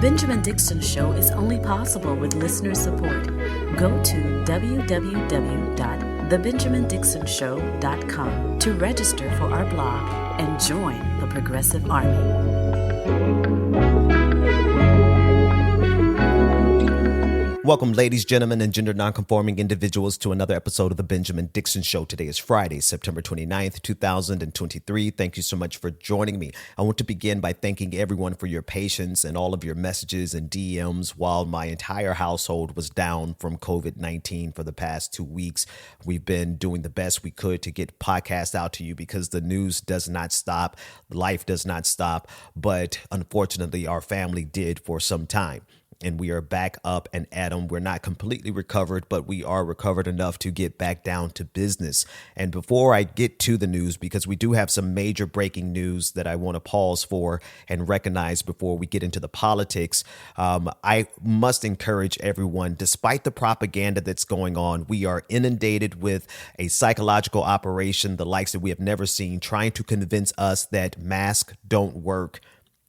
Benjamin Dixon Show is only possible with listener support. Go to www.thebenjamindixonshow.com to register for our blog and join the Progressive Army. Welcome, ladies, gentlemen, and gender nonconforming individuals to another episode of The Benjamin Dixon Show. Today is Friday, September 29th, 2023. Thank you so much for joining me. I want to begin by thanking everyone for your patience and all of your messages and DMs while my entire household was down from COVID-19 for the past 2 weeks. We've been doing the best we could to get podcasts out to you because the news does not stop. Life does not stop. But unfortunately, our family did for some time. And we are back up and at 'em. We're not completely recovered, but we are recovered enough to get back down to business. And before I get to the news, because we do have some major breaking news that I want to pause for and recognize before we get into the politics, I must encourage everyone, despite the propaganda that's going on, we are inundated with a psychological operation, the likes that we have never seen, trying to convince us that masks don't work.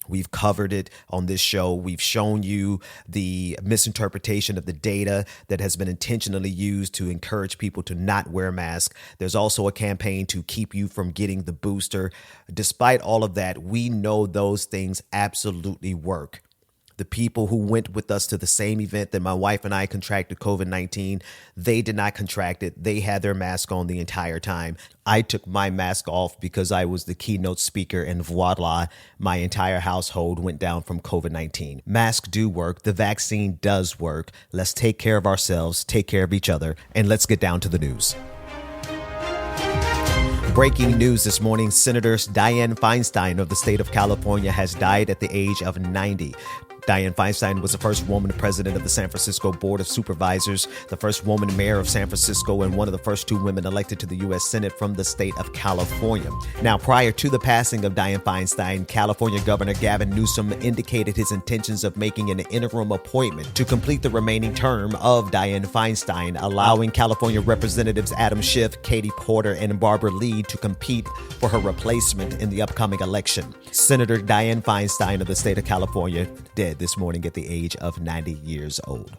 We've covered it on this show. We've shown you the misinterpretation of the data that has been intentionally used to encourage people to not wear masks. There's also a campaign to keep you from getting the booster. Despite all of that, we know those things absolutely work. The people who went with us to the same event that my wife and I contracted COVID-19, they did not contract it. They had their mask on the entire time. I took my mask off because I was the keynote speaker, and voila, my entire household went down from COVID-19. Masks do work. The vaccine does work. Let's take care of ourselves, take care of each other, and let's get down to the news. Breaking news this morning, Senator Dianne Feinstein of the state of California has died at the age of 90. Dianne Feinstein was the first woman president of the San Francisco Board of Supervisors, the first woman mayor of San Francisco, and one of the first 2 women elected to the U.S. Senate from the state of California. Now, prior to the passing of Dianne Feinstein, California Governor Gavin Newsom indicated his intentions of making an interim appointment to complete the remaining term of Dianne Feinstein, allowing California Representatives Adam Schiff, Katie Porter, and Barbara Lee to compete for her replacement in the upcoming election. Senator Dianne Feinstein of the state of California dead this morning at the age of 90 years old.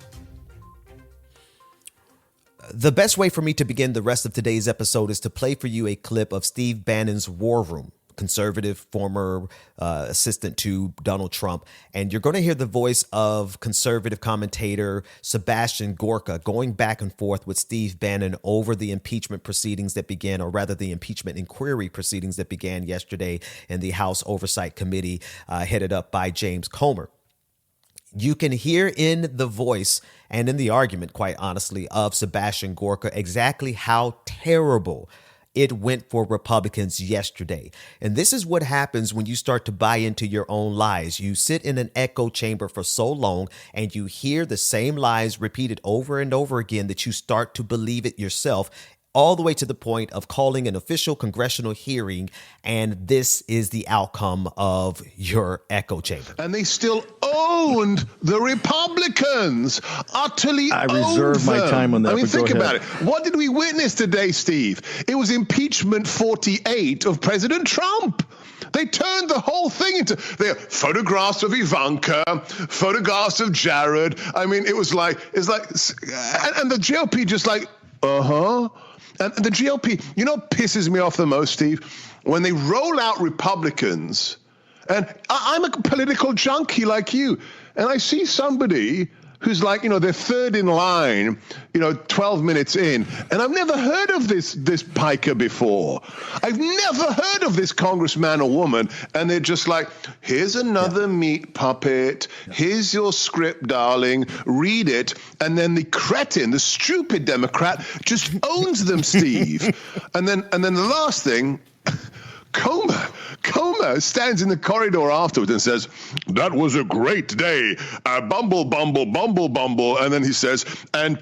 The best way for me to begin the rest of today's episode is to play for you a clip of Steve Bannon's War Room, conservative former assistant to Donald Trump. And you're going to hear the voice of conservative commentator Sebastian Gorka going back and forth with Steve Bannon over the impeachment proceedings that began, or rather the impeachment inquiry proceedings that began yesterday in the House Oversight Committee headed up by James Comer. You can hear in the voice and in the argument, quite honestly, of Sebastian Gorka exactly how terrible it went for Republicans yesterday. And this is what happens when you start to buy into your own lies. You sit in an echo chamber for so long and you hear the same lies repeated over and over again that you start to believe it yourself, all the way to the point of calling an official congressional hearing, and this is the outcome of your echo chamber. And they still owned the Republicans, utterly I reserve my time on that. I mean, think about it. What did we witness today, Steve? It was impeachment 48 of President Trump. They turned the whole thing into photographs of Ivanka, photographs of Jared. I mean, and the GOP just like, And the GOP, you know what pisses me off the most, Steve? When they roll out Republicans, and I'm a political junkie like you, and I see somebody who's like, they're third in line, 12 minutes in, and I've never heard of this piker before. I've never heard of this congressman or woman, and they're just like, here's another meat puppet, here's your script, darling, read it, and then the cretin, the stupid Democrat, just owns them, Steve. and then the last thing, Comer stands in the corridor afterwards and says, that was a great day. Bumble, bumble, bumble, bumble. And then he says, and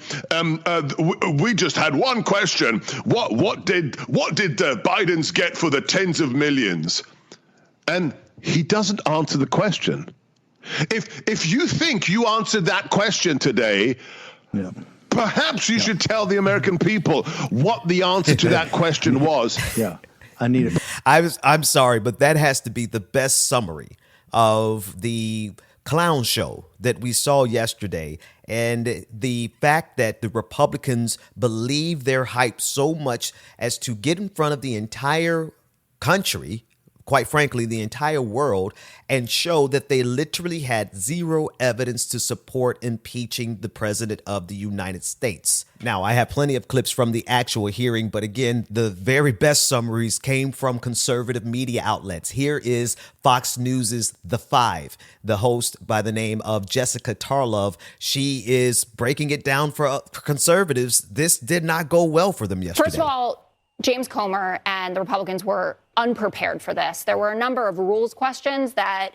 we just had one question. What did Biden's get for the tens of millions? And he doesn't answer the question. If you think you answered that question today, perhaps you should tell the American people what the answer to that question was. Yeah. I need it. I'm sorry, but that has to be the best summary of the clown show that we saw yesterday, and the fact that the Republicans believe their hype so much as to get in front of the entire country, quite frankly, the entire world, and show that they literally had zero evidence to support impeaching the president of the United States. Now, I have plenty of clips from the actual hearing, but again, the very best summaries came from conservative media outlets. Here is Fox News's The Five, the host by the name of Jessica Tarlov. She is breaking it down for conservatives. This did not go well for them yesterday. First of all, James Comer and the Republicans were unprepared for this. There were a number of rules questions that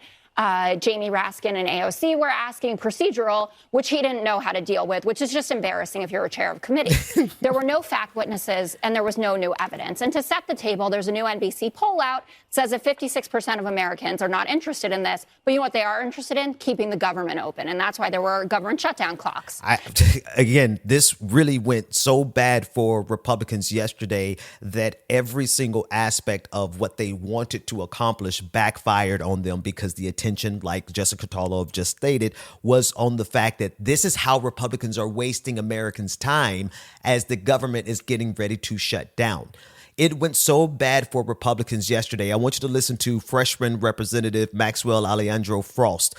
Jamie Raskin and AOC were asking, procedural, which he didn't know how to deal with, which is just embarrassing if you're a chair of a committee. There were no fact witnesses and there was no new evidence. And to set the table, there's a new NBC poll out that says that 56% of Americans are not interested in this. But you know what they are interested in? Keeping the government open. And that's why there were government shutdown clocks. Again, this really went so bad for Republicans yesterday that every single aspect of what they wanted to accomplish backfired on them, because the attention, like Jessica Tarlov just stated, was on the fact that this is how Republicans are wasting Americans' time as the government is getting ready to shut down. It went so bad for Republicans yesterday. I want you to listen to freshman Representative Maxwell Alejandro Frost,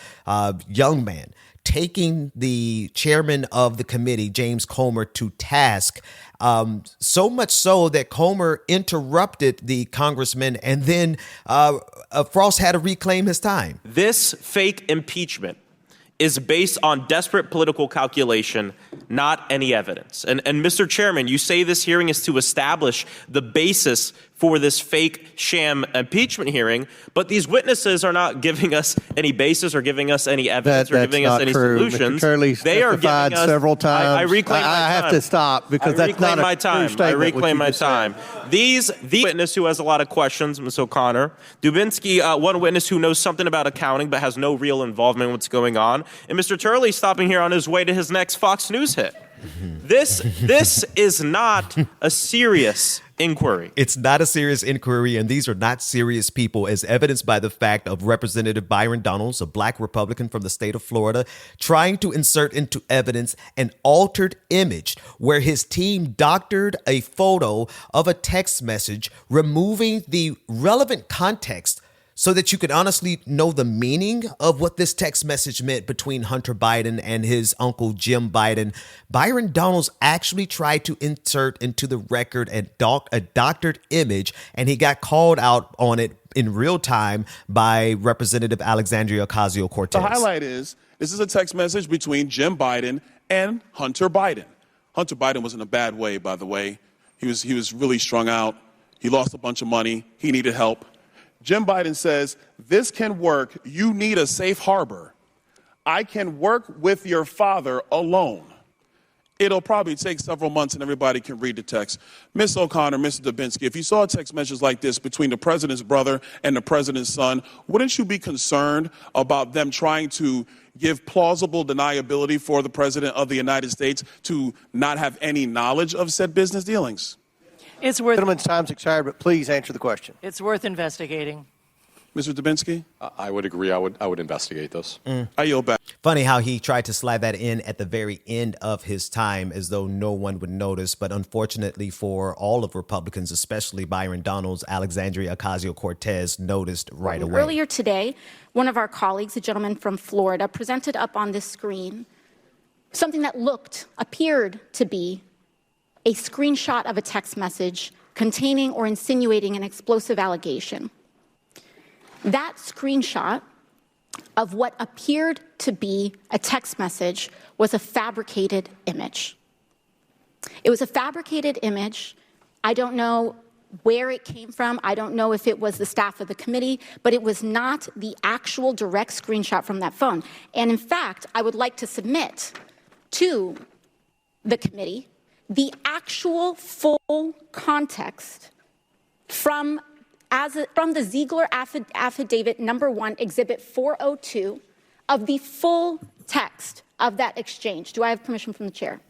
young man, taking the chairman of the committee, James Comer, to task, so much so that Comer interrupted the congressman, and then Frost had to reclaim his time. This fake impeachment is based on desperate political calculation, not any evidence. And Mr. Chairman, you say this hearing is to establish the basis for this fake sham impeachment hearing, but these witnesses are not giving us any basis or giving us any evidence or giving us any solutions. Mr. Turley they are giving us several times. I reclaim my time. I have to stop because that's not a true statement. I reclaim my time. The witness who has a lot of questions, Ms. O'Connor, Dubinsky, one witness who knows something about accounting but has no real involvement in what's going on, and Mr. Turley stopping here on his way to his next Fox News hit. This is not a serious inquiry. It's not a serious inquiry, and these are not serious people, as evidenced by the fact of Representative Byron Donalds, a black Republican from the state of Florida, trying to insert into evidence an altered image where his team doctored a photo of a text message, removing the relevant context so that you could honestly know the meaning of what this text message meant between Hunter Biden and his uncle Jim Biden. Byron Donalds actually tried to insert into the record a doctored image, and he got called out on it in real time by Representative Alexandria Ocasio-Cortez. The highlight is, this is a text message between Jim Biden and Hunter Biden. Hunter Biden was in a bad way, by the way. He was really strung out. He lost a bunch of money. He needed help. Jim Biden says, this can work. You need a safe harbor. I can work with your father alone. It'll probably take several months and everybody can read the text. Ms. O'Connor, Mr. Dubinsky, if you saw a text message like this between the president's brother and the president's son, wouldn't you be concerned about them trying to give plausible deniability for the president of the United States to not have any knowledge of said business dealings? It's worth. Gentleman's time's expired, but please answer the question. It's worth investigating. Mr. Dubinsky? I would agree. I would investigate this. I yield back. Funny how he tried to slide that in at the very end of his time as though no one would notice. But unfortunately for all of Republicans, especially Byron Donalds, Alexandria Ocasio-Cortez noticed right away. Earlier today, one of our colleagues, a gentleman from Florida, presented up on this screen something that appeared to be a screenshot of a text message containing or insinuating an explosive allegation. That screenshot of what appeared to be a text message was a fabricated image. It was a fabricated image. I don't know where it came from. I don't know if it was the staff of the committee, but it was not the actual direct screenshot from that phone. And in fact, I would like to submit to the committee the actual full context from the Ziegler affidavit number 1, exhibit 402, of the full text of that exchange. Do I have permission from the chair?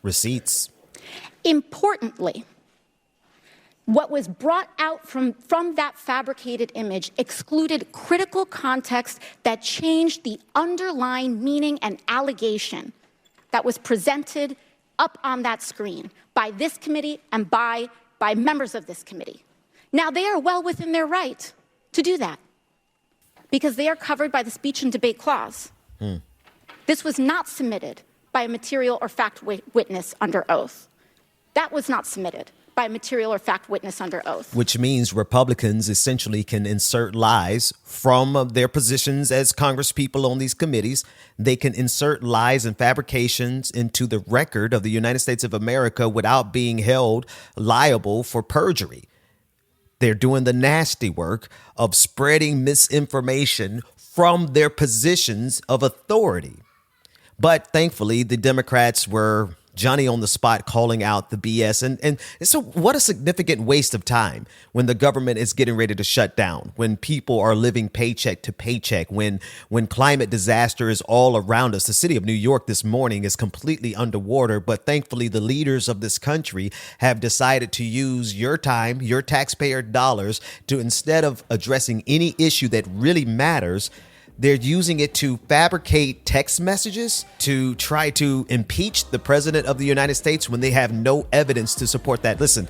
Receipts. Importantly, What was brought out from that fabricated image excluded critical context that changed the underlying meaning and allegation that was presented up on that screen by this committee and by members of this committee. Now, they are well within their right to do that because they are covered by the speech and debate clause. This was not submitted by a material or fact witness under oath. That was not submitted by a material or fact witness under oath. Which means Republicans essentially can insert lies from their positions as congresspeople on these committees. They can insert lies and fabrications into the record of the United States of America without being held liable for perjury. They're doing the nasty work of spreading misinformation from their positions of authority. But thankfully, the Democrats were Johnny on the spot calling out the BS. And so what a significant waste of time when the government is getting ready to shut down, when people are living paycheck to paycheck, when climate disaster is all around us. The city of New York this morning is completely underwater. But thankfully, the leaders of this country have decided to use your time, your taxpayer dollars, to instead of addressing any issue that really matters, they're using it to fabricate text messages to try to impeach the president of the United States when they have no evidence to support that. Listen,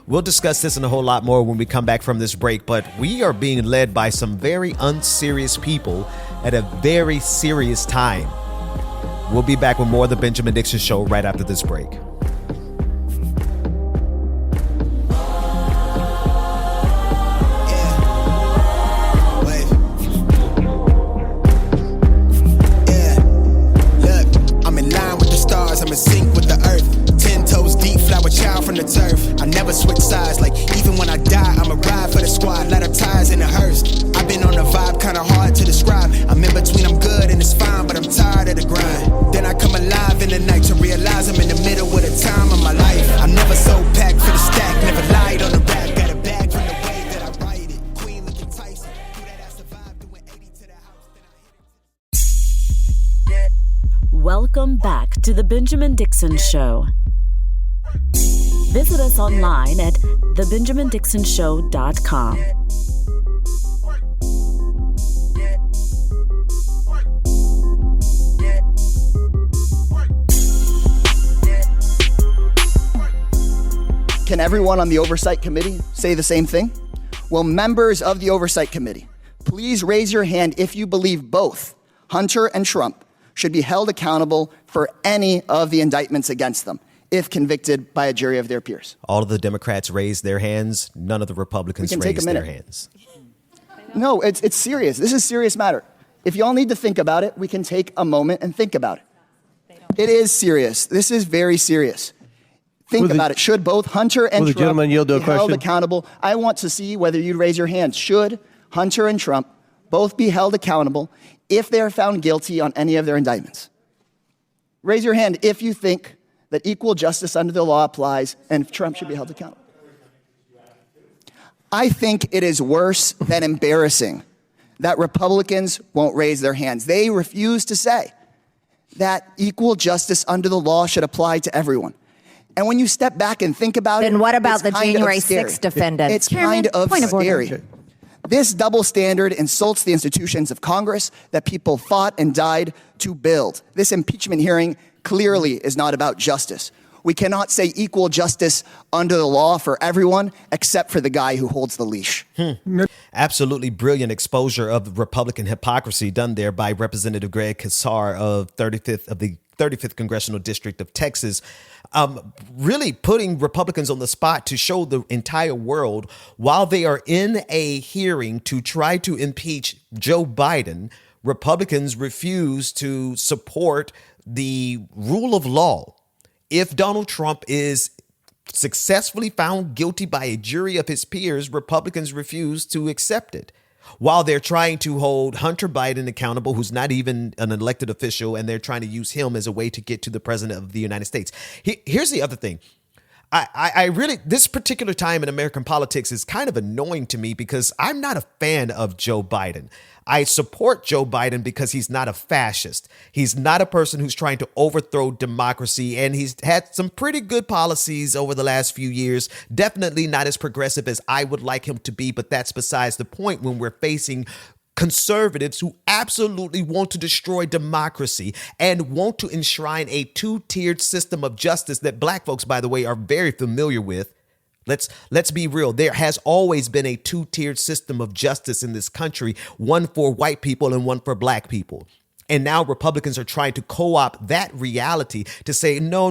we'll discuss this and a whole lot more when we come back from this break, but we are being led by some very unserious people at a very serious time. We'll be back with more of the Benjamin Dixon Show right after this break. I'm in sync with the earth. 10 toes deep, flower child from the turf. I never switch sides, like even when I die, I'ma ride for the squad, light up tires in a hearse. I've been on a vibe, kinda hard to describe. I'm in between, I'm good and it's fine, but I'm tired of the grind. Then I come alive in the night to realize I'm in the middle of the time of my life. I'm never so packed for the stack, never lied on the rap. Got a bag from the way that I write it. Queen looking Tyson, do that I survived, doing 80 to the house, then I hit it. Welcome back to the Benjamin Dixon Show. Visit us online at thebenjamindixonshow.com. Can everyone on the Oversight Committee say the same thing? Well, members of the Oversight Committee, please raise your hand if you believe both Hunter and Trump should be held accountable for any of the indictments against them if convicted by a jury of their peers. All of the Democrats raised their hands. None of the Republicans raised their hands. No, it's serious. This is a serious matter. If y'all need to think about it, we can take a moment and think about it. It is serious. This is very serious. Think about it. Should both Hunter and Trump be held accountable? I want to see whether you'd raise your hands. Should Hunter and Trump both be held accountable if they are found guilty on any of their indictments? Raise your hand if you think that equal justice under the law applies and Trump should be held accountable. I think it is worse than embarrassing that Republicans won't raise their hands. They refuse to say that equal justice under the law should apply to everyone. And when you step back and think about it, then what about the January 6th defendants? It's kind of scary. This double standard insults the institutions of Congress that people fought and died to build. This impeachment hearing clearly is not about justice. We cannot say equal justice under the law for everyone except for the guy who holds the leash. Absolutely brilliant exposure of Republican hypocrisy done there by Representative Greg Casar of the 35th Congressional District of Texas, really putting Republicans on the spot to show the entire world while they are in a hearing to try to impeach Joe Biden, Republicans refuse to support the rule of law. If Donald Trump is successfully found guilty by a jury of his peers, Republicans refuse to accept it, while they're trying to hold Hunter Biden accountable, who's not even an elected official, and they're trying to use him as a way to get to the president of the United States. Here's the other thing. I really, this particular time in American politics is kind of annoying to me because I'm not a fan of Joe Biden. I support Joe Biden because he's not a fascist. He's not a person who's trying to overthrow democracy, and he's had some pretty good policies over the last few years. Definitely not as progressive as I would like him to be, but that's besides the point when we're facing conservatives who absolutely want to destroy democracy and want to enshrine a two-tiered system of justice that black folks, by the way, are very familiar with. Let's be real. There has always been a two-tiered system of justice in this country, one for white people and one for black people. And now Republicans are trying to co-opt that reality to say, no.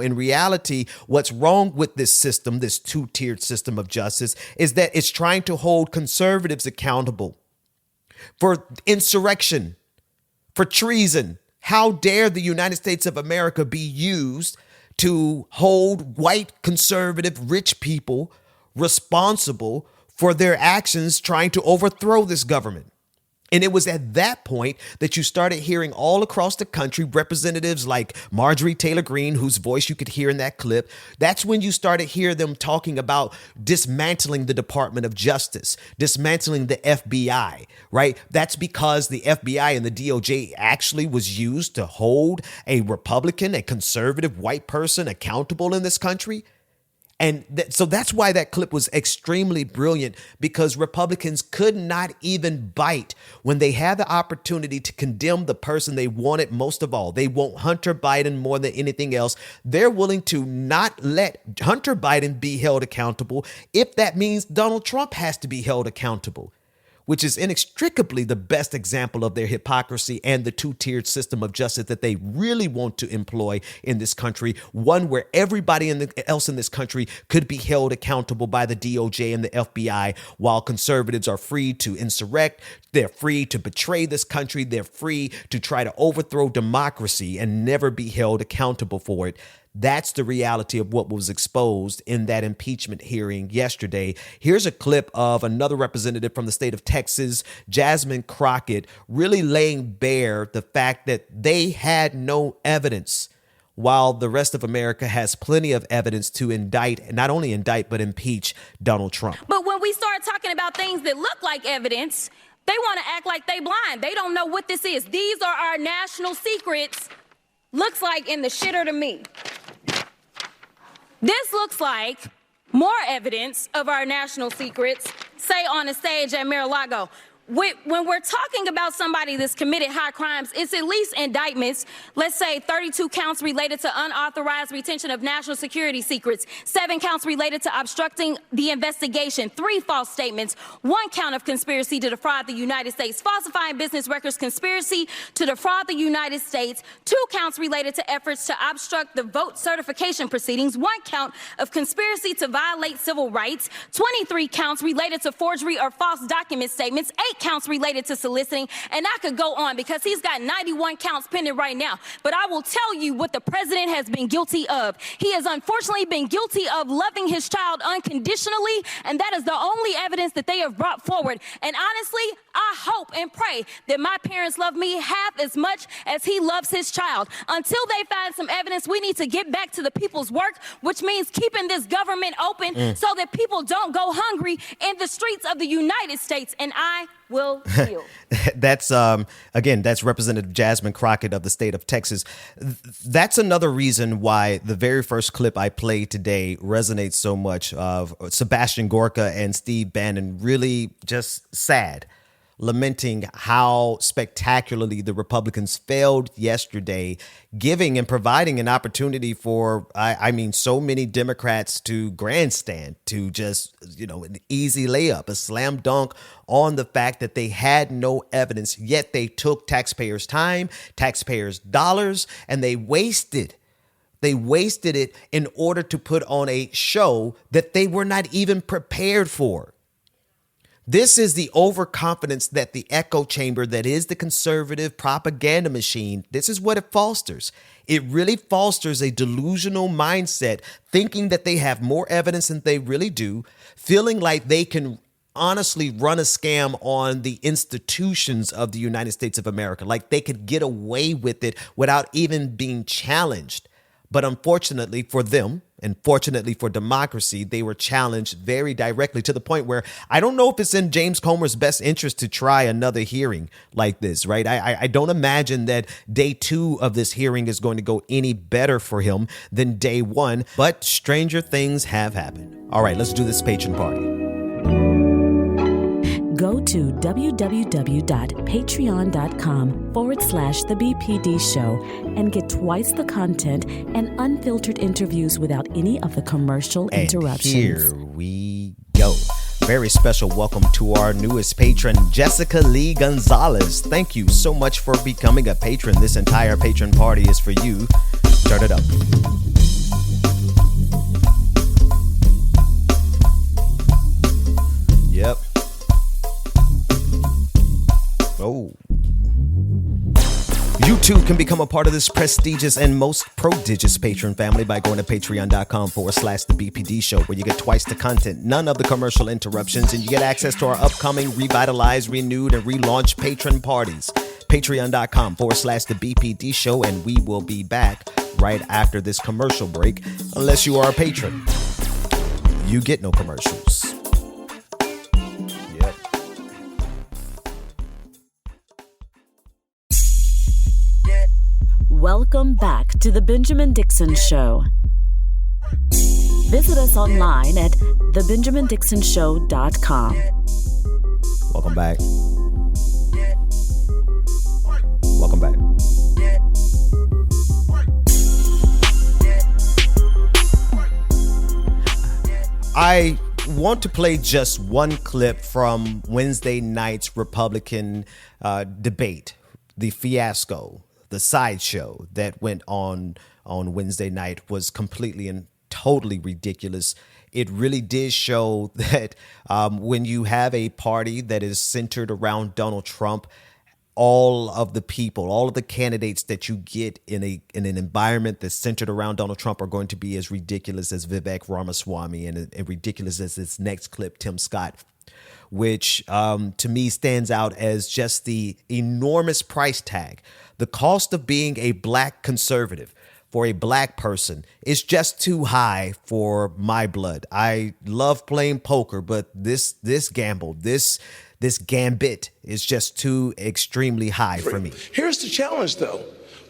In reality, what's wrong with this system, this two-tiered system of justice, is that it's trying to hold conservatives accountable for insurrection, for treason. How dare the United States of America be used to hold white, conservative, rich people responsible for their actions trying to overthrow this government? And it was at that point that you started hearing all across the country representatives like Marjorie Taylor Greene, whose voice you could hear in that clip. That's when you started hearing them talking about dismantling the Department of Justice, dismantling the FBI, right? That's because the FBI and the DOJ actually was used to hold a Republican, a conservative white person accountable in this country. And so that's why that clip was extremely brilliant, because Republicans could not even bite when they had the opportunity to condemn the person they wanted most of all. They want Hunter Biden more than anything else. They're willing to not let Hunter Biden be held accountable if that means Donald Trump has to be held accountable, which is inextricably the best example of their hypocrisy and the two-tiered system of justice that they really want to employ in this country, one where everybody else in this country could be held accountable by the DOJ and the FBI, while conservatives are free to insurrect, they're free to betray this country, they're free to try to overthrow democracy and never be held accountable for it. That's the reality of what was exposed in that impeachment hearing yesterday. Here's a clip of another representative from the state of Texas, Jasmine Crockett, really laying bare the fact that they had no evidence, while the rest of America has plenty of evidence to indict, not only indict, but impeach Donald Trump. But when we start talking about things that look like evidence, they want to act like they blind. They don't know what this is. These are our national secrets. Looks like in the shitter to me. This looks like more evidence of our national secrets, say on a stage at Mar-a-Lago. When we're talking about somebody that's committed high crimes, it's at least indictments. Let's say 32 counts related to unauthorized retention of national security secrets, 7 counts related to obstructing the investigation, 3 false statements, 1 count of conspiracy to defraud the United States, falsifying business records, conspiracy to defraud the United States, 2 counts related to efforts to obstruct the vote certification proceedings, 1 count of conspiracy to violate civil rights, 23 counts related to forgery or false document statements, 8 counts related to soliciting, and I could go on because he's got 91 counts pending right now. But I will tell you what the president has been guilty of. He has unfortunately been guilty of loving his child unconditionally, and that is the only evidence that they have brought forward. And honestly, I hope and pray that my parents love me half as much as he loves his child. Until they find some evidence, we need to get back to the people's work, which means keeping this government open so that people don't go hungry in the streets of the United States. And I will yield. That's again, that's Representative Jasmine Crockett of the state of Texas. That's another reason why the very first clip I played today resonates so much, of Sebastian Gorka and Steve Bannon, really just sad, lamenting how spectacularly the Republicans failed yesterday, giving and providing an opportunity for, so many Democrats to grandstand, to just, an easy layup, a slam dunk on the fact that they had no evidence, yet they took taxpayers' time, taxpayers' dollars, and they wasted it in order to put on a show that they were not even prepared for. This is the overconfidence that the echo chamber that is the conservative propaganda machine, this is what it fosters. It really fosters a delusional mindset, thinking that they have more evidence than they really do, feeling like they can honestly run a scam on the institutions of the United States of America, like they could get away with it without even being challenged. But unfortunately for them, And fortunately for democracy, they were challenged very directly to the point where I don't know if it's in James Comer's best interest to try another hearing like this, right? I don't imagine that day 2 of this hearing is going to go any better for him than day 1, but stranger things have happened. All right, let's do this patron party. Go to www.patreon.com/The BPD Show and get twice the content and unfiltered interviews without any of the commercial interruptions. Here we go. Very special welcome to our newest patron, Jessica Lee Gonzalez. Thank you so much for becoming a patron. This entire patron party is for you. Turn it up. Yep. Oh. You too can become a part of this prestigious and most prodigious patron family by going to patreon.com/The BPD Show, where you get twice the content, none of the commercial interruptions, and you get access to our upcoming revitalized, renewed, and relaunched patron parties. Patreon.com/The BPD Show, and we will be back right after this commercial break. Unless you are a patron, you get no commercials. Yep. Welcome back to the Benjamin Dixon Show. Visit us online at thebenjamindixonshow.com. Welcome back. Welcome back. I want to play just one clip from Wednesday night's Republican debate, the Fiasco. The sideshow that went on Wednesday night was completely and totally ridiculous. It really did show that when you have a party that is centered around Donald Trump, all of the people, all of the candidates that you get in an environment that's centered around Donald Trump are going to be as ridiculous as Vivek Ramaswamy and ridiculous as this next clip, Tim Scott, which to me stands out as just the enormous price tag. The cost of being a black conservative for a black person is just too high for my blood. I love playing poker, but this gamble, this gambit is just too extremely high for me. Here's the challenge, though.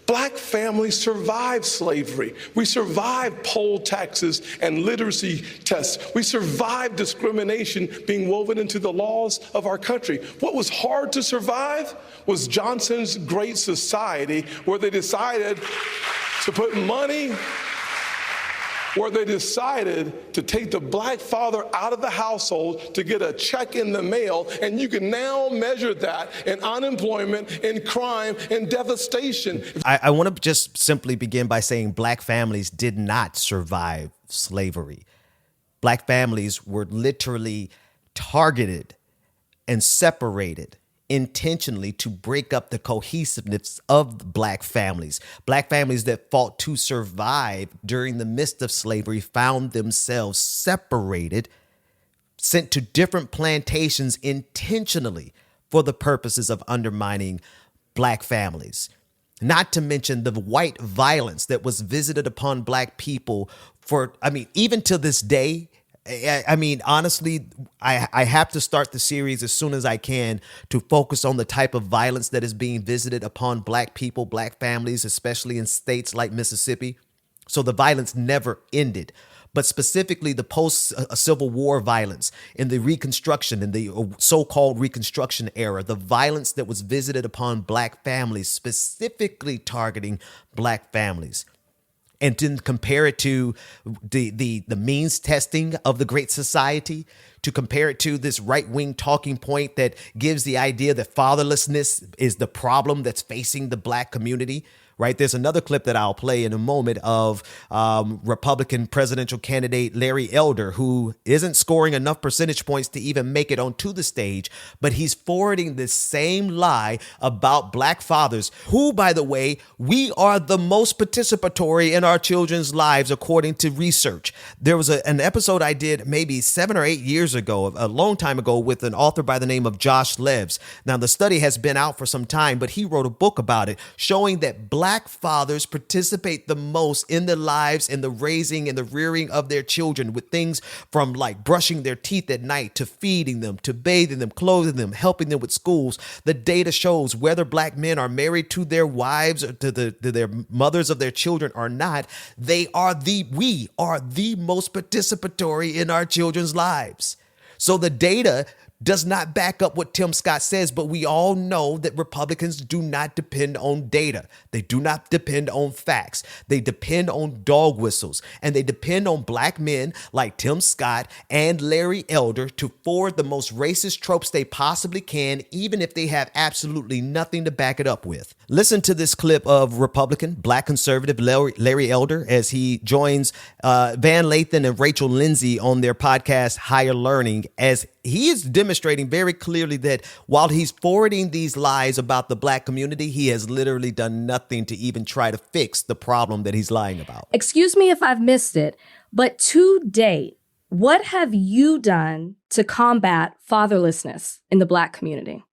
Black families survived slavery. We survived poll taxes and literacy tests. We survived discrimination being woven into the laws of our country. What was hard to survive was Johnson's Great Society, where they decided to put money, where they decided to take the black father out of the household to get a check in the mail, and you can now measure that in unemployment, in crime, in devastation. I want to just simply begin by saying black families did not survive slavery. Black families were literally targeted and separated intentionally to break up the cohesiveness of black families. Black families that fought to survive during the midst of slavery found themselves separated, sent to different plantations intentionally for the purposes of undermining black families. Not to mention the white violence that was visited upon black people even to this day. Honestly, I have to start the series as soon as I can to focus on the type of violence that is being visited upon black people, black families, especially in states like Mississippi. So the violence never ended. But specifically the post-Civil War violence in the Reconstruction, in the so-called Reconstruction era, the violence that was visited upon black families, specifically targeting black families. And then compare it to the means testing of the Great Society, to compare it to this right-wing talking point that gives the idea that fatherlessness is the problem that's facing the black community, right? There's another clip that I'll play in a moment of Republican presidential candidate Larry Elder, who isn't scoring enough percentage points to even make it onto the stage, but he's forwarding this same lie about black fathers who, by the way, we are the most participatory in our children's lives, according to research. There was an episode I did maybe 7 or 8 years ago, a long time ago, with an author by the name of Josh Levs. Now, the study has been out for some time, but he wrote a book about it showing that black black fathers participate the most in their lives, in the raising and the rearing of their children, with things from like brushing their teeth at night to feeding them, to bathing them, clothing them, helping them with schools. The data shows whether black men are married to their wives or to their mothers of their children or not, we are the most participatory in our children's lives. So the data does not back up what Tim Scott says, but we all know that Republicans do not depend on data. They do not depend on facts. They depend on dog whistles, and they depend on black men like Tim Scott and Larry Elder to forward the most racist tropes they possibly can, even if they have absolutely nothing to back it up with. Listen to this clip of Republican, black conservative Larry Elder as he joins Van Lathan and Rachel Lindsay on their podcast, Higher Learning, as he is demonstrating very clearly that while he's forwarding these lies about the black community, he has literally done nothing to even try to fix the problem that he's lying about. Excuse me if I've missed it, but to date, what have you done to combat fatherlessness in the black community?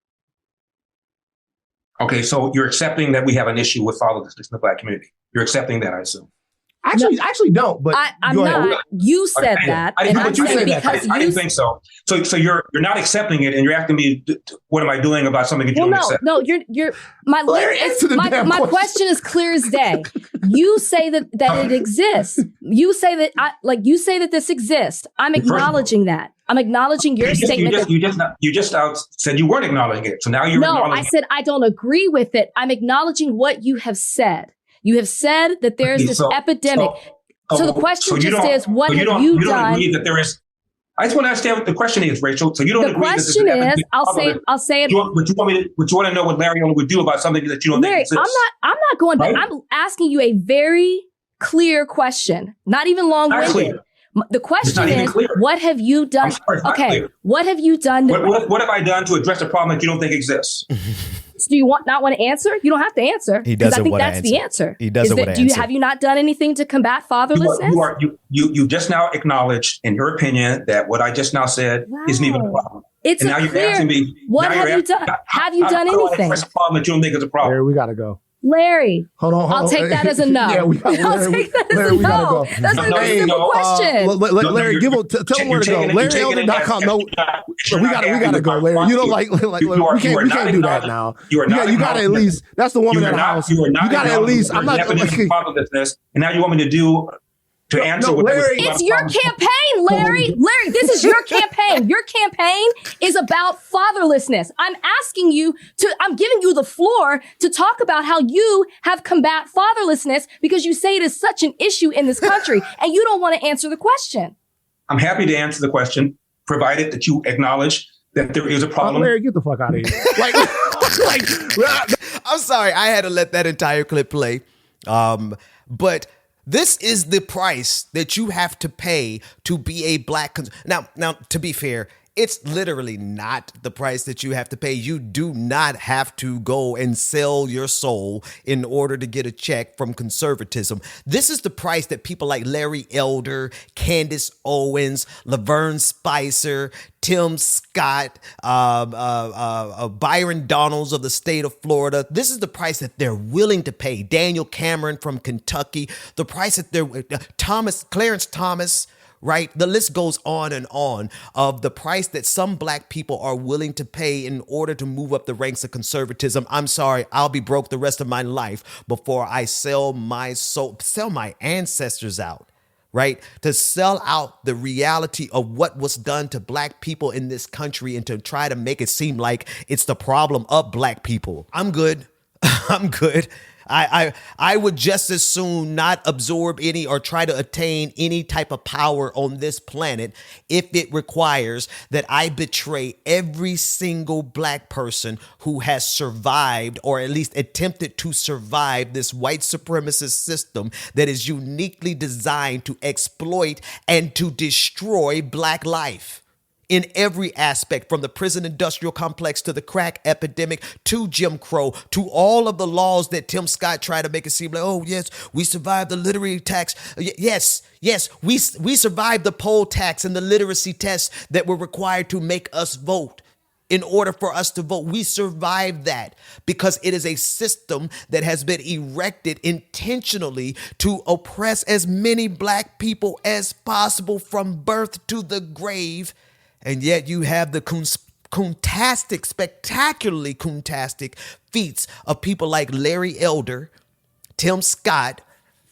Okay, so you're accepting that we have an issue with fatherlessness in the black community. You're accepting that, I assume. Actually don't. But I'm not. You said that. I didn't think so. So you're not accepting it, and you're asking me, what am I doing about something that you don't accept? No, you're my question is clear as day. You say that it exists. You say that this exists. I'm acknowledging that. I'm acknowledging your statement. You just said you weren't acknowledging it. So now you're acknowledging it. No, I said I don't agree with it. I'm acknowledging what you have said. You have said that there is this epidemic. So the question is, what have you done? You don't agree that there is. I just want to understand what the question is, Rachel. So you don't agree that this is. I'll say it. But you want to know what Larry would do about something that you don't think exists. I'm not going back. I'm asking you a very clear question, not even long-winded. The question is, what have you done? What have you done? What have I done to address a problem that you don't think exists? So do you not want to answer? You don't have to answer. He doesn't want to answer. I think that's the answer. He doesn't want to answer. Have you not done anything to combat fatherlessness? You just now acknowledged, in your opinion, that what I just now said isn't even a problem. You're asking me, what have you done? Have you done anything? That's a problem that you don't think is a problem. Larry, we got to go. Larry, hold on. I'll take that as a no. Yeah, I'll take that as a no. That's a simple question. Larry, tell him where to go. LarryElder.com. No, we gotta go, Larry. You don't like we can't do that now. You got to at least. That's the woman in the house. You got to at least. I'm not. And now you want me to do. To answer Larry, it's your campaign, Larry. Larry, this is your campaign. Your campaign is about fatherlessness. I'm giving you the floor to talk about how you have combat fatherlessness because you say it is such an issue in this country and you don't want to answer the question. I'm happy to answer the question, provided that you acknowledge that there is a problem. Larry, get the fuck out of here. I'm sorry, I had to let that entire clip play. But this is the price that you have to pay to be a black. Now, to be fair, it's literally not the price that you have to pay. You do not have to go and sell your soul in order to get a check from conservatism. This is the price that people like Larry Elder, Candace Owens, Laverne Spicer, Tim Scott, Byron Donalds of the state of Florida. This is the price that they're willing to pay. Daniel Cameron from Kentucky, the price that they're Clarence Thomas. Right? The list goes on and on of the price that some black people are willing to pay in order to move up the ranks of conservatism. I'm sorry, I'll be broke the rest of my life before I sell my soul, sell my ancestors out, right? To sell out the reality of what was done to black people in this country and to try to make it seem like it's the problem of black people. I'm good. I'm good. I would just as soon not absorb any or try to attain any type of power on this planet if it requires that I betray every single black person who has survived or at least attempted to survive this white supremacist system that is uniquely designed to exploit and to destroy black life. In every aspect, from the prison industrial complex to the crack epidemic to Jim Crow to all of the laws that Tim Scott tried to make it seem like, oh, yes, we survived the literacy tax. Yes, we survived the poll tax and the literacy tests that were required to make us vote. in order for us to vote. We survived that because it is a system that has been erected intentionally to oppress as many black people as possible from birth to the grave. And yet you have the spectacularly coontastic feats of people like Larry Elder, Tim Scott,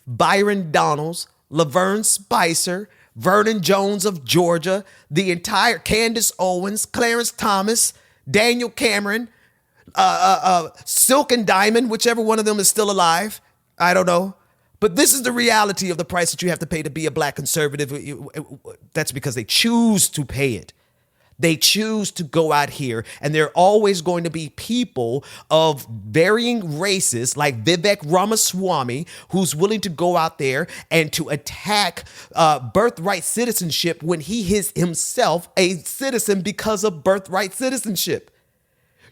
Byron Donalds, Laverne Spicer, Vernon Jones of Georgia, the entire Candace Owens, Clarence Thomas, Daniel Cameron, Silk and Diamond, whichever one of them is still alive. I don't know. But this is the reality of the price that you have to pay to be a black conservative. That's because they choose to pay it. They choose to go out here, and there are always going to be people of varying races like Vivek Ramaswamy who's willing to go out there and to attack birthright citizenship when he is himself a citizen because of birthright citizenship.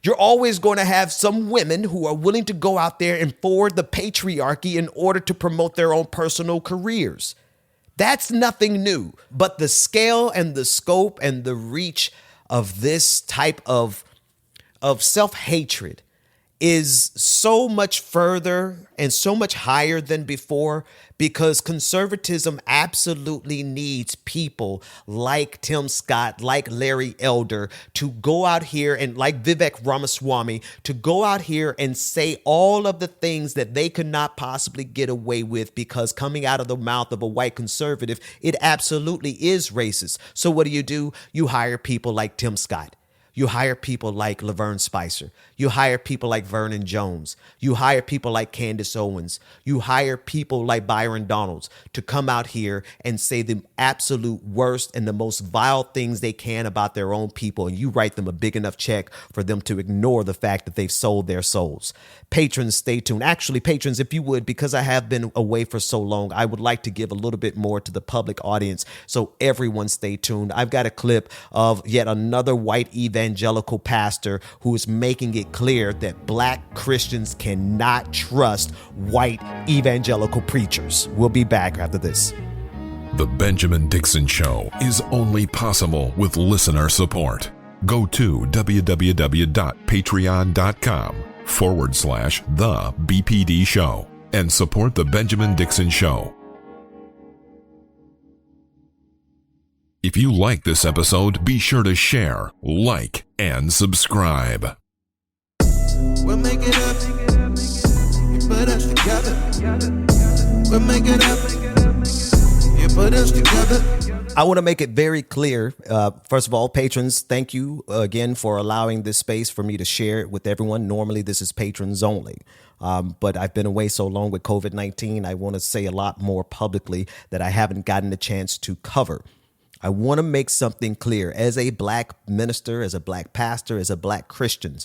You're always going to have some women who are willing to go out there and forward the patriarchy in order to promote their own personal careers. That's nothing new, but the scale and the scope and the reach of this type of self-hatred is so much further and so much higher than before, because conservatism absolutely needs people like Tim Scott, like Larry Elder, to go out here and like Vivek Ramaswamy, to go out here and say all of the things that they could not possibly get away with, because coming out of the mouth of a white conservative, it absolutely is racist. So what do? You hire people like Tim Scott. You hire people like Laverne Spicer. You hire people like Vernon Jones. You hire people like Candace Owens. You hire people like Byron Donalds to come out here and say the absolute worst and the most vile things they can about their own people. And you write them a big enough check for them to ignore the fact that they've sold their souls. Patrons, stay tuned. Actually, patrons, if you would, because I have been away for so long, I would like to give a little bit more to the public audience. So everyone stay tuned. I've got a clip of yet another white evangelical pastor who is making it clear that black Christians cannot trust white evangelical preachers. We'll be back after this. The Benjamin Dixon Show is only possible with listener support. Go to www.patreon.com/The BPD Show and support The Benjamin Dixon Show. If you like this episode, be sure to share, like, and subscribe. We'll make it up. You put us together. We'll make it up. You put us together. I want to make it very clear. First of all, patrons, thank you again for allowing this space for me to share it with everyone. Normally, this is patrons only. But I've been away so long with COVID-19, I want to say a lot more publicly that I haven't gotten a chance to cover. I want to make something clear. As a black minister, as a black pastor, as a black Christian,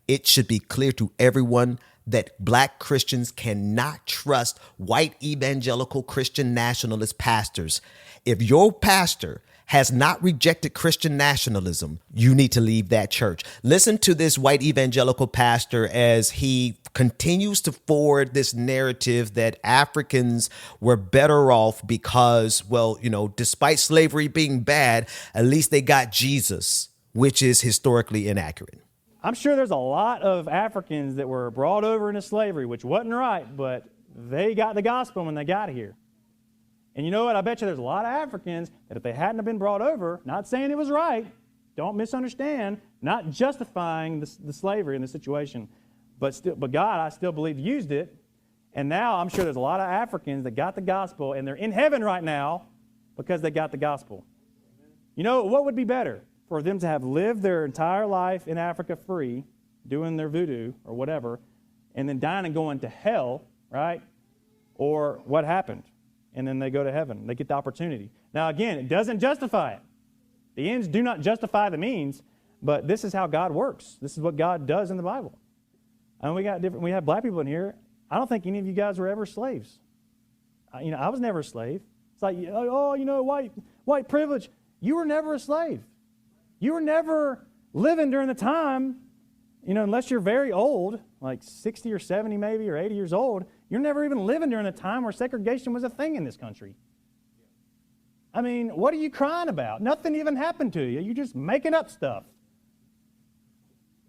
it should be clear to everyone that black Christians cannot trust white evangelical Christian nationalist pastors. If your pastor has not rejected Christian nationalism, you need to leave that church. Listen to this white evangelical pastor as he continues to forward this narrative that Africans were better off because, well, you know, despite slavery being bad, at least they got Jesus, which is historically inaccurate. I'm sure there's a lot of Africans that were brought over into slavery, which wasn't right, but they got the gospel when they got here. And you know what? I bet you there's a lot of Africans that if they hadn't have been brought over, not saying it was right, don't misunderstand, not justifying the slavery in the situation, but God, I still believe, used it. And now I'm sure there's a lot of Africans that got the gospel, and they're in heaven right now because they got the gospel. You know, what would be better? For them to have lived their entire life in Africa free, doing their voodoo or whatever, and then dying and going to hell, right? Or what happened? And then they go to heaven. They get the opportunity. Now, again, it doesn't justify it. The ends do not justify the means, but this is how God works. This is what God does in the Bible. And we have black people in here. I don't think any of you guys were ever slaves. I was never a slave. It's like, white privilege. You were never a slave. You were never living during the time, unless you're very old, like 60 or 70 maybe, or 80 years old, you're never even living during the time where segregation was a thing in this country. I mean, what are you crying about? Nothing even happened to you. You're just making up stuff.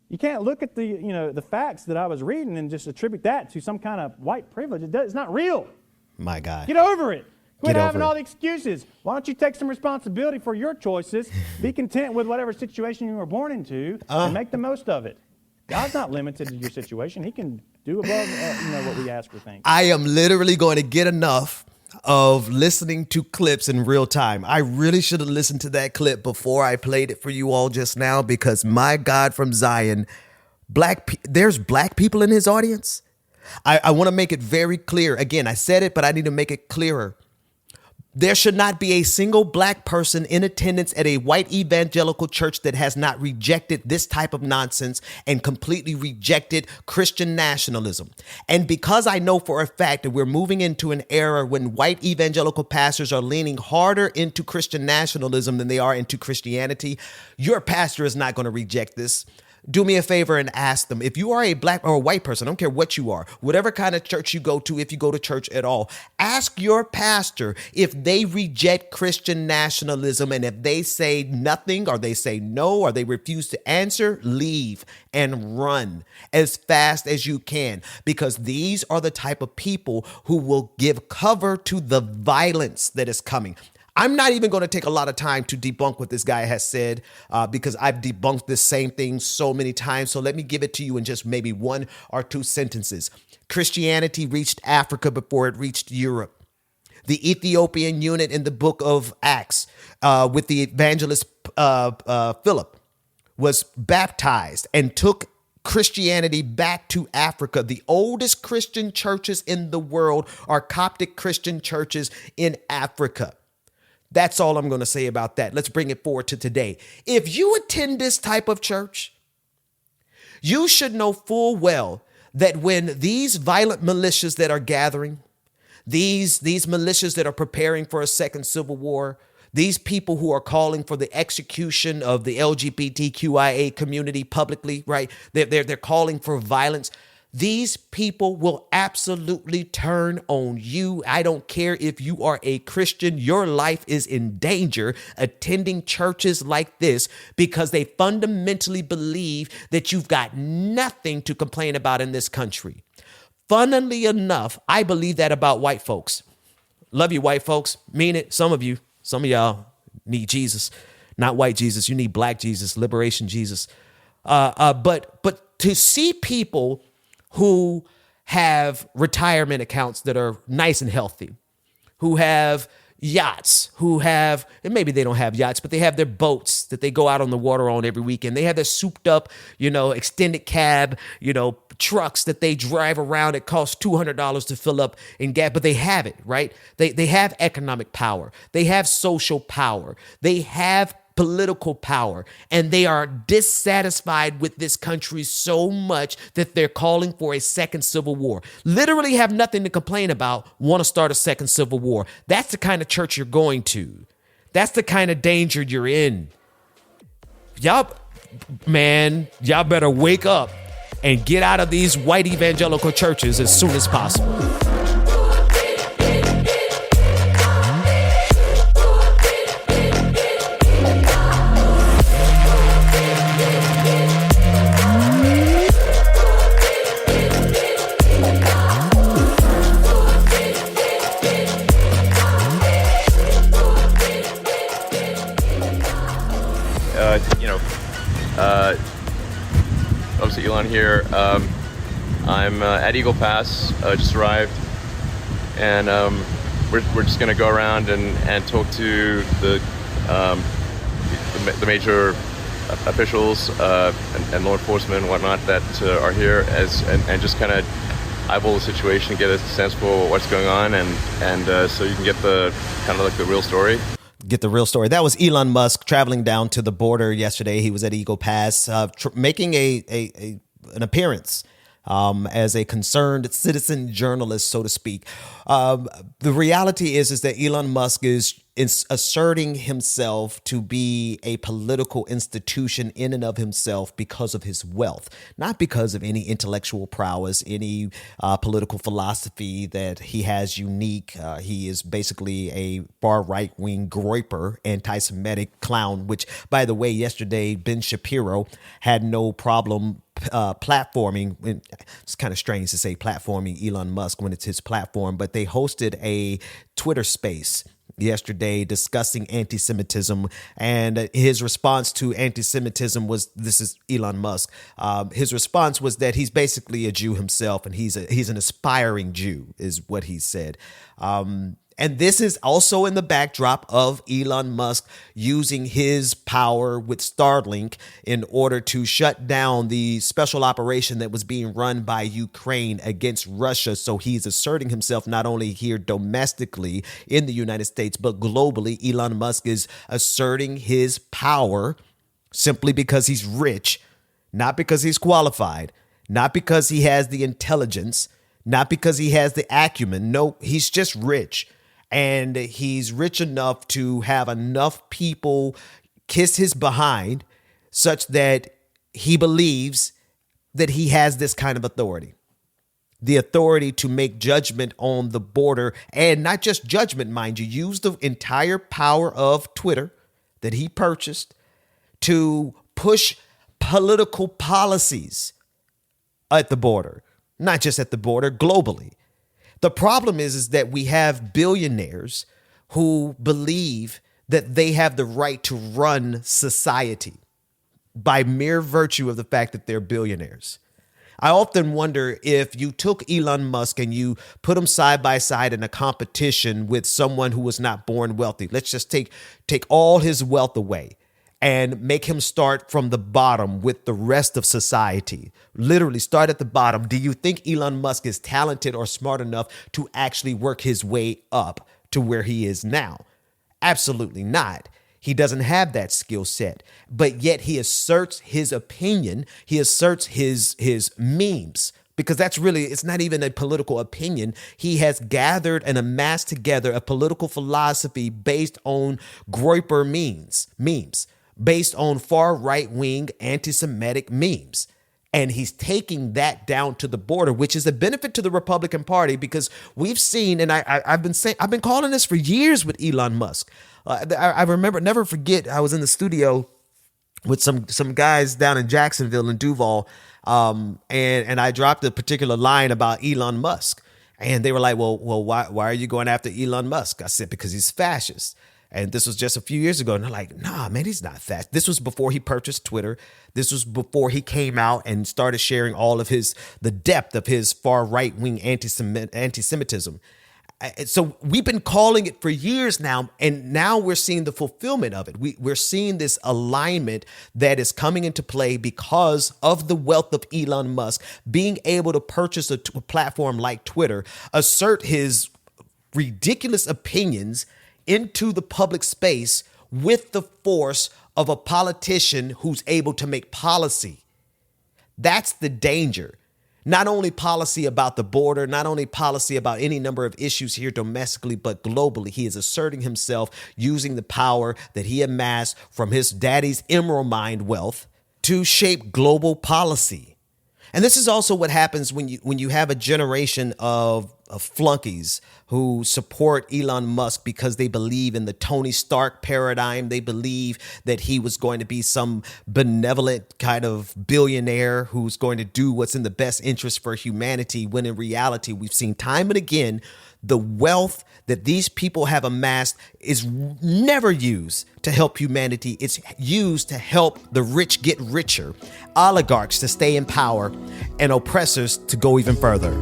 You can't look at the facts that I was reading and just attribute that to some kind of white privilege. It's not real. My God. Get over it. Quit Get having over all it. the excuses. Why don't you take some responsibility for your choices? Be content with whatever situation you were born into and make the most of it. God's not limited to your situation. He can do above what we ask or think. I am literally going to get enough of listening to clips in real time. I really should have listened to that clip before I played it for you all just now, because my God from Zion, there's black people in his audience. I want to make it very clear. Again, I said it, but I need to make it clearer. There should not be a single black person in attendance at a white evangelical church that has not rejected this type of nonsense and completely rejected Christian nationalism. And because I know for a fact that we're moving into an era when white evangelical pastors are leaning harder into Christian nationalism than they are into Christianity, your pastor is not going to reject this. Do me a favor and ask them. If you are a black or a white person, I don't care what you are, whatever kind of church you go to, if you go to church at all, ask your pastor if they reject Christian nationalism. And if they say nothing, or they say no, or they refuse to answer, leave and run as fast as you can, because these are the type of people who will give cover to the violence that is coming. I'm not even going to take a lot of time to debunk what this guy has said because I've debunked this same thing so many times. So let me give it to you in just maybe 1 or 2 sentences. Christianity reached Africa before it reached Europe. The Ethiopian eunuch in the book of Acts with the evangelist Philip was baptized and took Christianity back to Africa. The oldest Christian churches in the world are Coptic Christian churches in Africa. That's all I'm going to say about that. Let's bring it forward to today. If you attend this type of church, you should know full well that when these violent militias that are gathering, these militias that are preparing for a second civil war, these people who are calling for the execution of the LGBTQIA community publicly, right? They're calling for violence. These people will absolutely turn on you. I don't care if you are a Christian. Your life is in danger attending churches like this because they fundamentally believe that you've got nothing to complain about in this country. Funnily enough, I believe that about white folks. Love you, white folks. Mean it. Some of y'all need Jesus, not white Jesus. You need black Jesus, liberation Jesus. But to see people who have retirement accounts that are nice and healthy, who have yachts, and maybe they don't have yachts, but they have their boats that they go out on the water on every weekend. They have their souped up, extended cab, trucks that they drive around. It costs $200 to fill up in gas, but they have it, right? They have economic power. They have social power. They have political power, and they are dissatisfied with this country so much that they're calling for a second civil war. Literally have nothing to complain about, want to start a second civil war. That's the kind of church you're going to. That's the kind of danger you're in. Y'all better wake up and get out of these white evangelical churches as soon as possible. Obviously Elon here. I'm at Eagle Pass, just arrived, and we're just gonna go around and talk to the major officials and law enforcement and whatnot that are here and just kind of eyeball the situation, get a sense for what's going on, and so you can get the kind of like the real story. Get the real story. That was Elon Musk traveling down to the border yesterday. He was at Eagle Pass, making an appearance as a concerned citizen journalist, so to speak. The reality is that Elon Musk is asserting himself to be a political institution in and of himself because of his wealth, not because of any intellectual prowess, any political philosophy that he has unique. He is basically a far right-wing groiper, anti-Semitic clown, which, by the way, yesterday Ben Shapiro had no problem platforming. It's kind of strange to say platforming Elon Musk when it's his platform, but they hosted a Twitter space yesterday discussing anti-Semitism, and his response to anti-Semitism was, this is Elon Musk, his response was that he's basically a Jew himself, and he's an aspiring Jew, is what he said. And this is also in the backdrop of Elon Musk using his power with Starlink in order to shut down the special operation that was being run by Ukraine against Russia. So he's asserting himself not only here domestically in the United States, but globally. Elon Musk is asserting his power simply because he's rich, not because he's qualified, not because he has the intelligence, not because he has the acumen. No, he's just rich. And he's rich enough to have enough people kiss his behind such that he believes that he has this kind of authority. The authority to make judgment on the border, and not just judgment, mind you, use the entire power of Twitter that he purchased to push political policies at the border, not just at the border, globally. The problem is that we have billionaires who believe that they have the right to run society by mere virtue of the fact that they're billionaires. I often wonder if you took Elon Musk and you put him side by side in a competition with someone who was not born wealthy. Let's just take all his wealth away and make him start from the bottom with the rest of society. Literally start at the bottom. Do you think Elon Musk is talented or smart enough to actually work his way up to where he is now? Absolutely not. He doesn't have that skill set, but yet he asserts his opinion. He asserts his memes, because that's really, it's not even a political opinion. He has gathered and amassed together a political philosophy based on groiper memes, based on far right-wing anti-Semitic memes. And he's taking that down to the border, which is a benefit to the Republican Party, because we've seen, and I've been calling this for years with Elon Musk. I remember, never forget, I was in the studio with some guys down in Jacksonville and Duval, and I dropped a particular line about Elon Musk, and they were like, "Well, why are you going after Elon Musk?" I said, "Because he's fascist." And this was just a few years ago. And they're like, "Nah, man, he's not fast." This was before he purchased Twitter. This was before he came out and started sharing all of the depth of his far right-wing anti-Semitism. So we've been calling it for years now, and now we're seeing the fulfillment of it. We're seeing this alignment that is coming into play because of the wealth of Elon Musk being able to purchase a platform like Twitter, assert his ridiculous opinions into the public space with the force of a politician who's able to make policy. That's the danger. Not only policy about the border, not only policy about any number of issues here domestically, but globally. He is asserting himself using the power that he amassed from his daddy's emerald mine wealth to shape global policy. And this is also what happens when you have a generation of flunkies who support Elon Musk because they believe in the Tony Stark paradigm. They believe that he was going to be some benevolent kind of billionaire who's going to do what's in the best interest for humanity, when in reality, we've seen time and again, the wealth that these people have amassed is never used to help humanity. It's used to help the rich get richer, oligarchs to stay in power, and oppressors to go even further.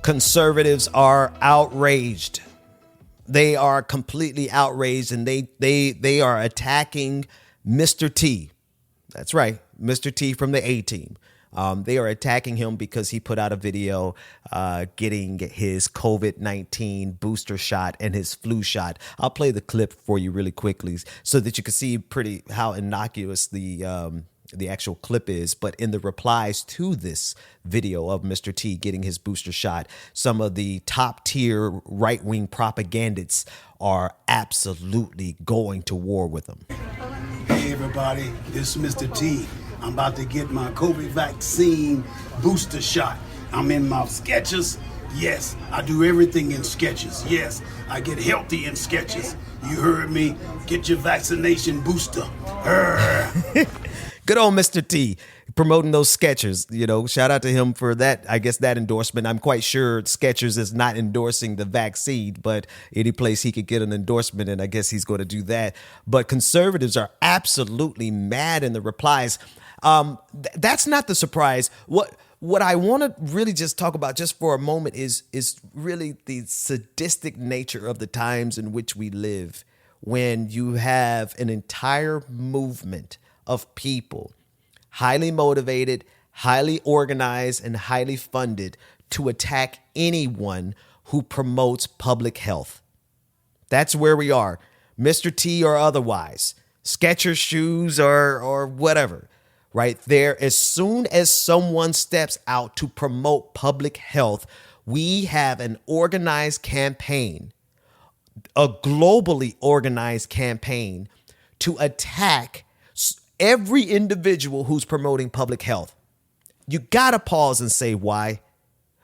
Conservatives are outraged. They are completely outraged, and they are attacking Mr. T. That's right, Mr. T from the A-Team. They are attacking him because he put out a video getting his COVID-19 booster shot and his flu shot. I'll play the clip for you really quickly so that you can see how innocuous the actual clip is. But in the replies to this video of Mr. T getting his booster shot, some of the top tier right-wing propagandists are absolutely going to war with him. Hey everybody, this is Mr. T. I'm about to get my COVID vaccine booster shot. I'm in my Skechers. Yes, I do everything in Skechers. Yes, I get healthy in Skechers. You heard me. Get your vaccination booster. Good old Mr. T promoting those Skechers. Shout out to him for that. I guess that endorsement. I'm quite sure Skechers is not endorsing the vaccine, but any place he could get an endorsement, and I guess he's going to do that. But conservatives are absolutely mad in the replies. That's not the surprise. What I want to really just talk about just for a moment is really the sadistic nature of the times in which we live, when you have an entire movement of people, highly motivated, highly organized, and highly funded to attack anyone who promotes public health. That's where we are, Mr. T or otherwise, Skechers shoes or whatever. Right there, as soon as someone steps out to promote public health, we have an organized campaign, a globally organized campaign to attack every individual who's promoting public health. You gotta pause and say why.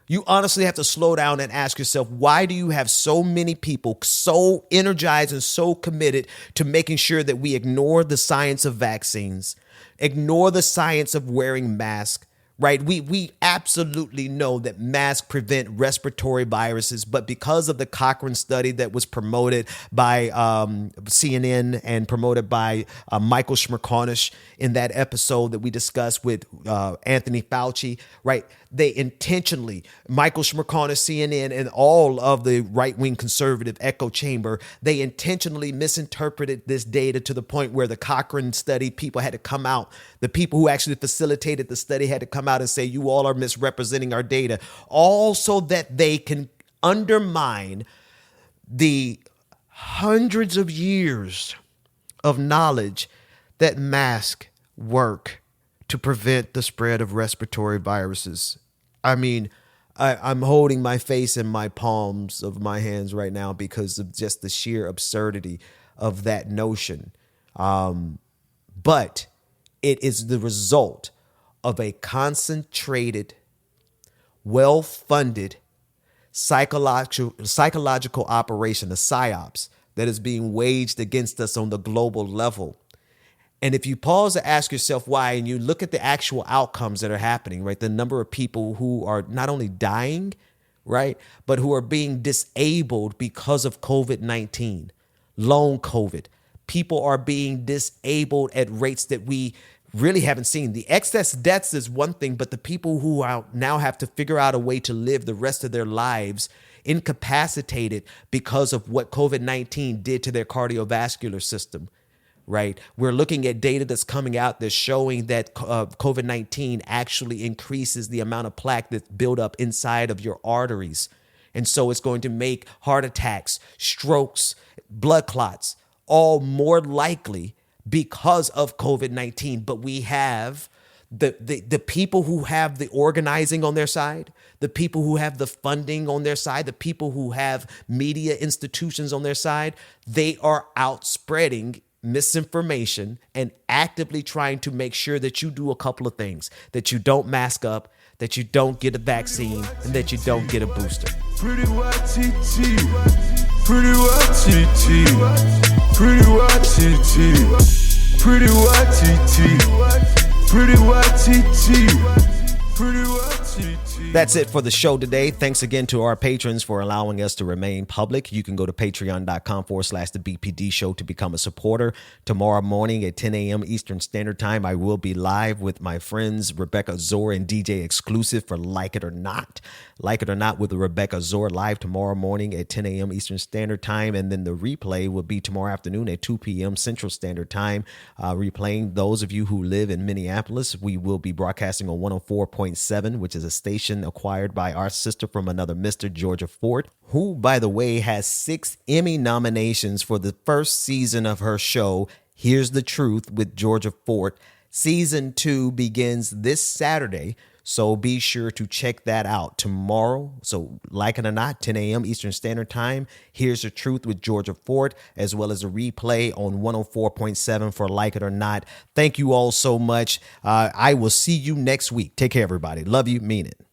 You honestly have to slow down and ask yourself, why do you have so many people so energized and so committed to making sure that we ignore the science of vaccines, ignore the science of wearing masks, right? We absolutely know that masks prevent respiratory viruses, but because of the Cochrane study that was promoted by CNN and promoted by Michael Smerconish in that episode that we discussed with Anthony Fauci, right? They intentionally, Michael Smerconish, CNN, and all of the right-wing conservative echo chamber, they intentionally misinterpreted this data to the point where the Cochrane study people had to come out. The people who actually facilitated the study had to come out and say, you all are misrepresenting our data, all so that they can undermine the hundreds of years of knowledge that masks work to prevent the spread of respiratory viruses. I mean, I'm holding my face in my palms of my hands right now because of just the sheer absurdity of that notion. But it is the result of a concentrated, well-funded psychological operation, a psyops, that is being waged against us on the global level. And if you pause to ask yourself why, and you look at the actual outcomes that are happening, right? The number of people who are not only dying, right, but who are being disabled because of COVID-19, long COVID. People are being disabled at rates that we really haven't seen. The excess deaths is one thing, but the people who are now have to figure out a way to live the rest of their lives incapacitated because of what COVID-19 did to their cardiovascular system. Right. We're looking at data that's coming out that's showing that COVID-19 actually increases the amount of plaque that's built up inside of your arteries. And so it's going to make heart attacks, strokes, blood clots, all more likely because of COVID-19. But we have the people who have the organizing on their side, the people who have the funding on their side, the people who have media institutions on their side. They are out spreading misinformation and actively trying to make sure that you do a couple of things, that you don't mask up, that you don't get a vaccine, and that you don't get a booster. Pretty white TT, pretty white TT, pretty white TT, pretty white TT, pretty white TT, pretty white TT. That's it for the show today. Thanks again to our patrons for allowing us to remain public. You can go to patreon.com/the BPD show to become a supporter. Tomorrow morning at 10 a.m. Eastern Standard Time, I will be live with my friends Rebecca Zor and DJ Exclusive for Like It or Not. Like It or Not with Rebecca Zor live tomorrow morning at 10 a.m. Eastern Standard Time. And then the replay will be tomorrow afternoon at 2 p.m. Central Standard Time. Replaying those of you who live in Minneapolis, we will be broadcasting on 104.7, which is a station acquired by our sister from another Mr. Georgia Fort, who, by the way, has 6 Emmy nominations for the first season of her show, Here's the Truth with Georgia Fort. Season 2 begins this Saturday, so be sure to check that out tomorrow. So like it or not, 10 a.m. Eastern Standard Time, Here's the Truth with Georgia Fort, as well as a replay on 104.7 for Like It or Not. Thank you all so much. I will see you next week. Take care, everybody. Love you. Mean it.